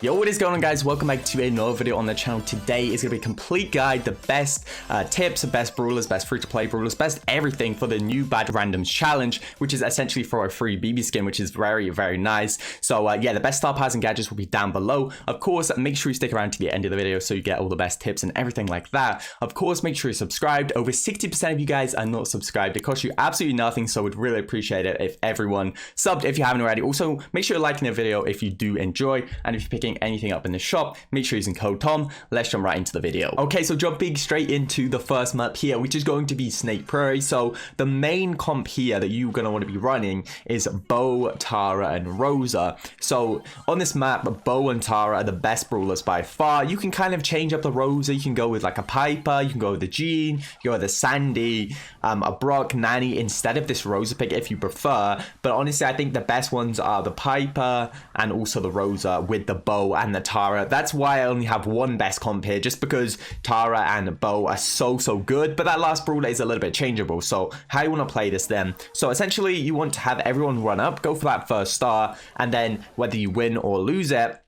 Yo, what is going on, guys? Welcome back to another video on the channel. Today is going to be a complete guide, the best tips, best brawlers, best free-to-play brawlers, best everything for the new bad randoms challenge, which is essentially for a free Bibi skin, which is very, very nice. So yeah, the best star powers and gadgets will be down below. Of course, make sure you stick around to the end of the video so you get all the best tips and everything like that. Of course, make sure you're subscribed. Over 60% of you guys are not subscribed. It costs you absolutely nothing, so we'd really appreciate it if everyone subbed if you haven't already. Also, make sure you're liking the video if you do enjoy, and if you're picking anything up in the shop, make sure you're using code TOM. Let's jump right into the video. Okay, so jumping straight into the first map here, which is going to be Prairie. So the main comp here that you're going to want to be running is Bo, Tara, and Rosa. So on this map, Bo and Tara are the best brawlers by far. You can kind of change up the Rosa. You can go with like a Piper, you can go with a Jean, you go with a Sandy, a Brock, Nani instead of this Rosa pick if you prefer. But honestly, I think the best ones are the Piper and also the Rosa with the Bo and the Tara. That's why I only have one best comp here, just because Tara and Bo are so good, but that last brawler is a little bit changeable. So how you want to play this then? So essentially you want to have everyone run up, go for that first star, and then whether you win or lose it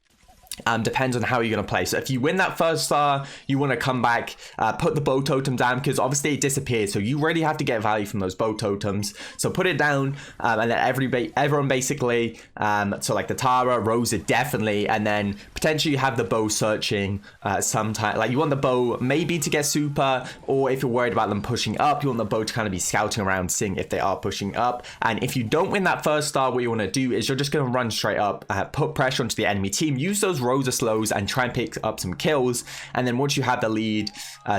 depends on how you're going to play. So if you win that first star, you want to come back, put the bow totem down, because obviously it disappeared, so you really have to get value from those bow totems. So put it down, and then everyone basically, so like the Tara, Rosa definitely, and then potentially you have the bow searching sometime. Like you want the bow maybe to get super, or if you're worried about them pushing up, you want the bow to kind of be scouting around, seeing if they are pushing up. And if you don't win that first star, what you want to do is you're just going to run straight up, put pressure onto the enemy team, use those Rosa slows and try and pick up some kills. And then once you have the lead,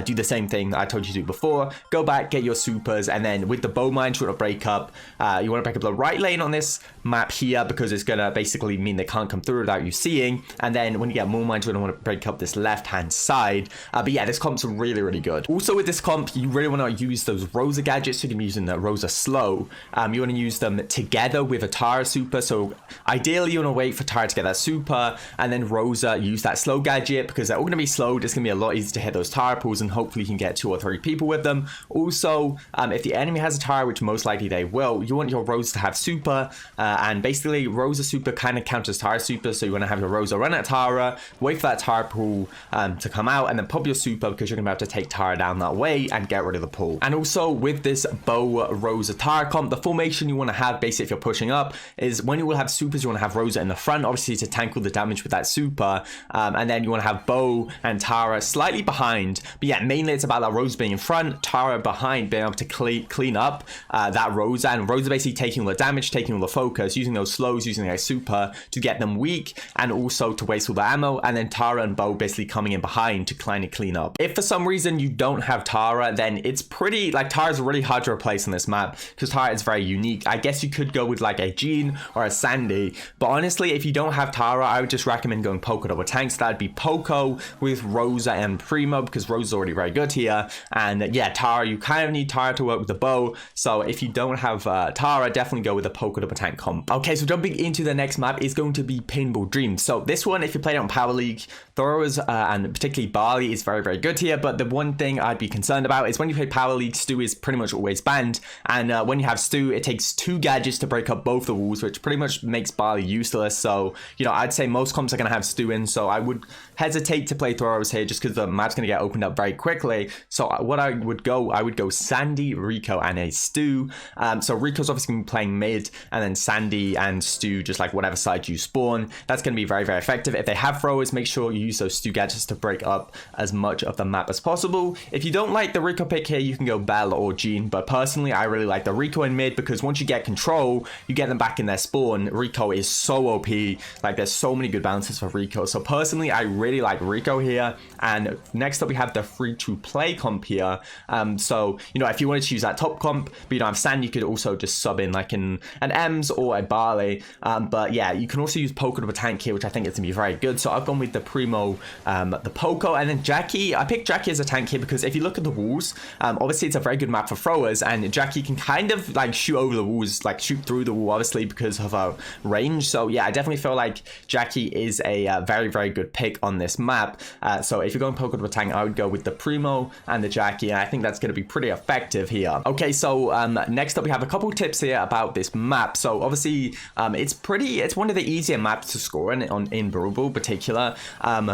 do the same thing that I told you to do before. Go back, get your supers, and then with the bow mines, you want to break up. You want to break up the right lane on this map here, because it's going to basically mean they can't come through without you seeing. And then when you get more mines, you're going to want to break up this left-hand side. But yeah, this comp's really good. Also with this comp, you really want to use those Rosa gadgets. So you can be using the Rosa slow. You want to use them together with a Tara super. So ideally, you want to wait for Tara to get that super, and then Rosa use that slow gadget, because they're all going to be slowed. It's going to be a lot easier to hit those Tara pools, and hopefully you can get 2 or 3 people with them. Also, if the enemy has a Tara, which most likely they will, you want your Rosa to have super, and basically Rosa super kind of counts as Tara super. So you want to have your Rosa run at Tara, wait for that Tara pool to come out, and then pop your super, because you're going to have to take Tara down that way and get rid of the pool. And also with this Bo, Rosa, Tara comp, the formation you want to have basically if you're pushing up is when you will have supers, you want to have Rosa in the front, obviously to tank all the damage with that super, and then you want to have Bo and Tara slightly behind. But yeah, mainly it's about that Rosa being in front, Tara behind, being able to clean up that Rosa, and Rosa basically taking all the damage, taking all the focus, using those slows, using their super to get them weak, and also to waste all the ammo, and then Tara and Bo basically coming in behind to kind of clean up. If for some reason you don't have Tara, then it's pretty, like Tara's really hard to replace on this map, because Tara is very unique. I guess you could go with like a Jean or a Sandy, but honestly, if you don't have Tara, I would just recommend going Poco double tanks. That'd be Poco with Rosa and Primo, because Rosa's already very good here. And yeah, Tara, you kind of need Tara to work with the bow. So if you don't have Tara, definitely go with the Poco double tank comp. Okay, so jumping into the next map is going to be Pinball Dreams. So this one, if you played it on Power League, throwers and particularly Barley is very good here. But the one thing I'd be concerned about is when you play Power League, Stu is pretty much always banned. And when you have Stu, it takes 2 gadgets to break up both the walls, which pretty much makes Barley useless. So, you know, I'd say most comps are going to have Stu in. So I would hesitate to play throwers here, just because the map's going to get opened up very quickly. So what I would go Sandy, Rico, and a Stu. So Rico's obviously going to be playing mid, and then Sandy and Stu just like whatever side you spawn. That's going to be very effective. If they have throwers, make sure you use those Stu gadgets to break up as much of the map as possible. If you don't like the Rico pick here, you can go Belle or Jean, but personally I really like the Rico in mid, because once you get control, you get them back in their spawn. Rico is so OP, like there's so many good balances for Rico. So personally I really like Rico here. And next up we have the free to play comp here. So you know, if you wanted to use that top comp but you don't have Sandy, you could also just sub in like an Ems or a Barley. But yeah, you can also use Poco to a tank here, which I think is gonna be very good. So I've gone with the Primo, the Poco, and then Jacky. I picked Jacky as a tank here because if you look at the walls, obviously it's a very good map for throwers, and Jacky can kind of like shoot over the walls, like shoot through the wall, obviously because of our range. So yeah, I definitely feel like Jacky is a a very, very good pick on this map. So if you're going Poco to tank, I would go with the Primo and the Jacky, and I think that's going to be pretty effective here. Okay, so next up we have a couple tips here about this map. So obviously it's one of the easier maps to score in Brawl particular,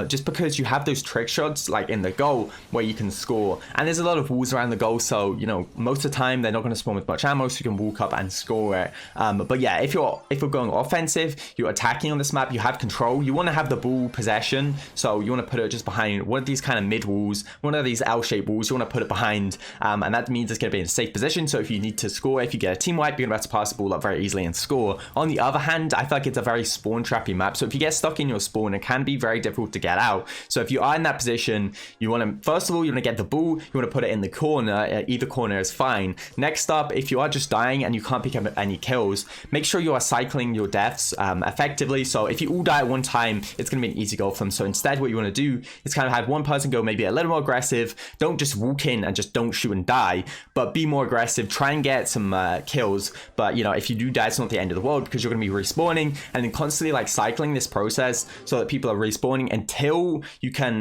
just because you have those trick shots like in the goal where you can score, and there's a lot of walls around the goal, so you know most of the time they're not going to spawn with much ammo, so you can walk up and score it. But yeah, if you're going offensive, you're attacking on this map, you have control, you want to have the ball possession, so you want to put it just behind one of these kind of mid walls, one of these L-shaped walls. You want to put it behind, and that means it's going to be in a safe position, so if you need to score, if you get a team wipe, you're going to have to pass the ball up very easily and score. On the other hand, I feel like it's a very spawn trappy map, so if you get stuck in your spawn, it can be very difficult to get out. So if you are in that position, you want to, first of all, you want to get the ball, you want to put it in the corner, either corner is fine. Next up, if you are just dying and you can't pick up any kills, make sure you are cycling your deaths effectively. So if you all die at one time, it's going to be an easy goal for them. So instead, what you want to do is kind of have one person go maybe a little more aggressive. Don't just walk in and just don't shoot and die, but be more aggressive, try and get some kills. But you know, if you do die, it's not the end of the world, because you're going to be respawning and then constantly like cycling this process so that people are respawning until you can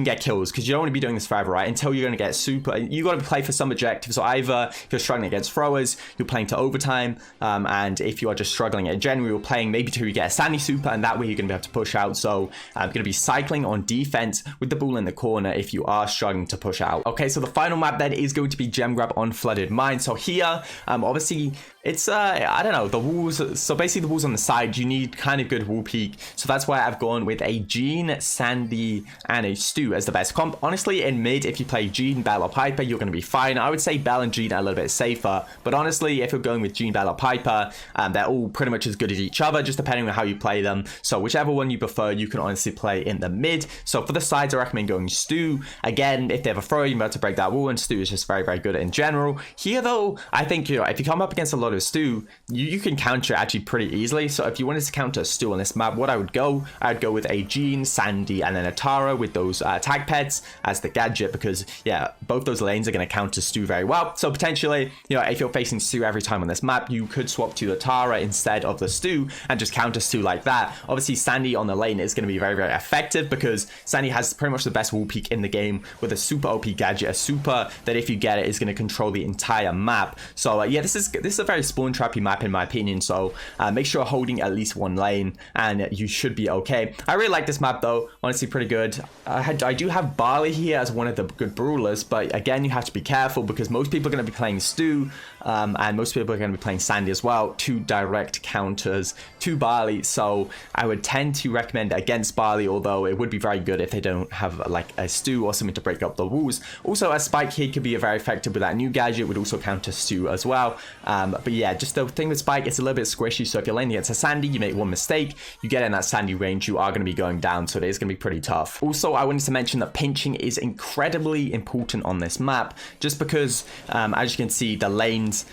get kills, because you don't want to be doing this forever, right? Until you're going to get super, you got to play for some objectives. So either if you're struggling against throwers, you're playing to overtime, and if you are just struggling in general, you're playing maybe till you get a Sandy super, and that way you're going to be able to push out. So I'm going to be cycling on defense with the ball in the corner if you are struggling to push out. Okay, so the final map then is going to be gem grab on flooded mine. So here, obviously it's I don't know, the walls, so basically the walls on the side, you need kind of good wall peek, so that's why I've gone with a Jean, Sandy, and a Stu as the best comp. Honestly, in mid, if you play Jean, Belle, or Piper, you're going to be fine. I would say Belle and Jean are a little bit safer, but honestly, if you're going with Jean, Belle, or Piper, they're all pretty much as good as each other, just depending on how you play them. So whichever one you prefer, you can honestly play in the mid. So for the sides, I recommend going Stu. Again, if they have a throw, you're about to break that wall, and Stu is just very, very good in general. Here though, I think, you know, if you come up against a lot of Stu, you can counter it actually pretty easily. So if you wanted to counter Stu on this map, what I'd go with a Jean, Sandy, and then a Tara with those tag pets as the gadget, because yeah, both those lanes are going to counter Stu very well. So potentially, you know, if you're facing Stu every time on this map, you could swap to the Tara instead of the Stu and just counter Stu like that. Obviously, Sandy on the lane is going to be very, very effective, because Sandy has pretty much the best wall peek in the game with a super OP gadget, a super that if you get it is going to control the entire map. So yeah, this is a very spawn trappy map in my opinion. So make sure you're holding at least one lane and you should be okay. I really like this map though, honestly pretty good. I do have Barley here as one of the good brawlers, but again, you have to be careful because most people are going to be playing Stu, and most people are going to be playing Sandy as well, two direct counters to Barley. So I would tend to recommend against Barley, although it would be very good if they don't have like a Stu or something to break up the walls. Also, a Spike here could be very effective with that new gadget, would also counter Stu as well. But yeah, just the thing with Spike, it's a little bit squishy, so if you're laning against a Sandy, you make one mistake, you get in that Sandy range, you are going to be going down, so it is going to be pretty tough. Also, I wanted to mention that pinching is incredibly important on this map, just because as you can see, the lanes,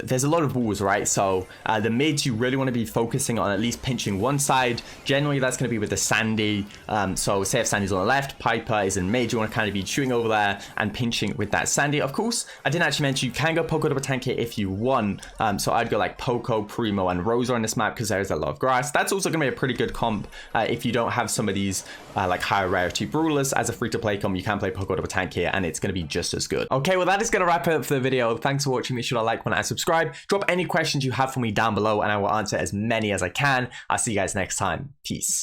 there's a lot of walls, right? So the mids, you really want to be focusing on at least pinching one side. Generally, that's going to be with the Sandy. So say if Sandy's on the left, Piper is in mid, you want to kind of be shooting over there and pinching with that Sandy. Of course, I didn't actually mention you can go Poco double tank here if you want. So I'd go like Poco, Primo, and Rosa on this map because there's a lot of grass. That's also going to be a pretty good comp if you don't have some of these like higher rarity brawlers. As a free-to-play comp, you can play Poco double tank here and it's going to be just as good. Okay, well that is going to wrap it up for the video. Thanks for watching. Make sure to like, comment, and subscribe. Drop any questions you have for me down below and I will answer as many as I can. I'll see you guys next time. Peace.